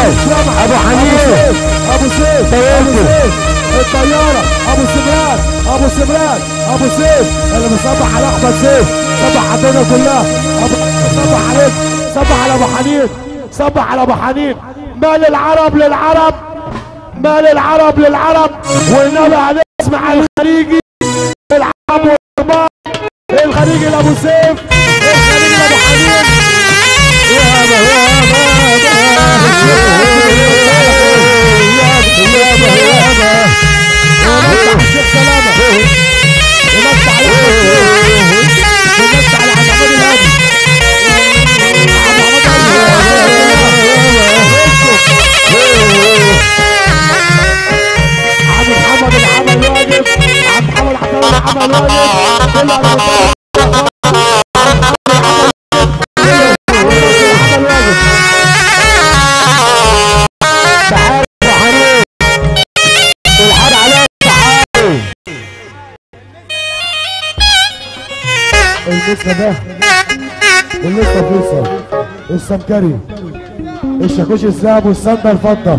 ابو حنين، ابو سيف، ابو سيف الطياره، ابو سمران، ابو سمران، ابو سيف اللي مصبح على احمد سيف، صبح على الدنيا كلها، صبح عليك، صبح على ابو حنين، صبح على ابو حنين. مال العرب للعرب، مال العرب للعرب، والنبي هنسمع الخليجي العرب والرباط، الخليجي لابو سيف، الخليجي لابو حنين. يابا ونفتح الشيخ سلامة، ونفتح على احمد سيف، ونفتح على عبد الحميد الهادي، عبد محمد العمل واجب، عبد محمد العمل واجب، كله على مستوى المسكة ده، واللسه فيصل، السمكري، الشاكوش الذهب والسندة الفضة،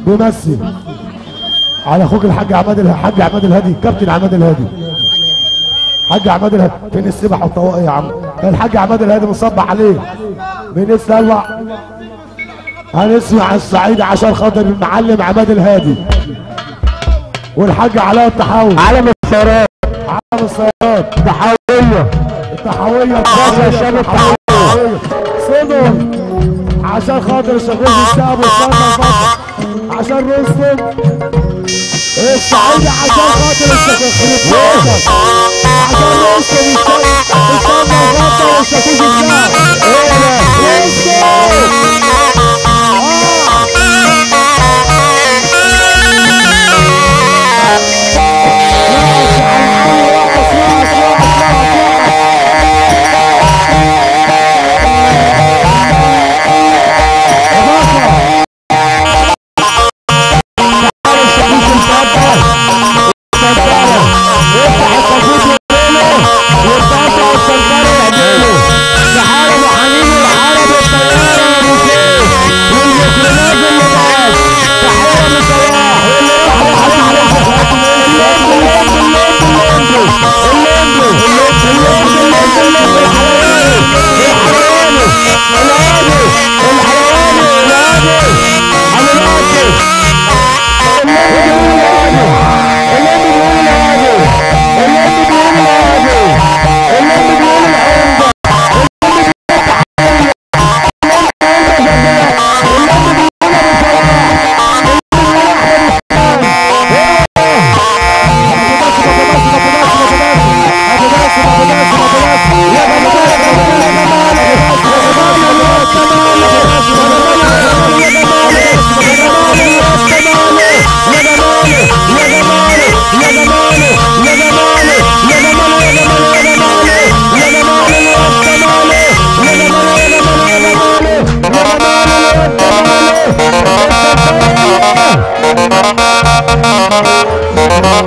بيمثل على اخوك الحاج عماد الهادي، كابتن عماد الهادي، حاج عماد الهادي. فين السبح والطواقي يا عم؟ الحاج عماد الهادي مصبح عليه. بنطلع هنسمع الصعيد عشان خاطر المعلم عماد الهادي، والحاج علاء الطحاوي، علم السيارات، علم السيارات، الطحاوية، الطحاوية، الطحاوية صدر عشان خاطر الشاكوش الذهب والسندة الفضة، عشان رستم الصعيدي، عشان خاطر الشاكوش، عشان رستم السندة الفضة والشاكوش الذهب.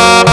يا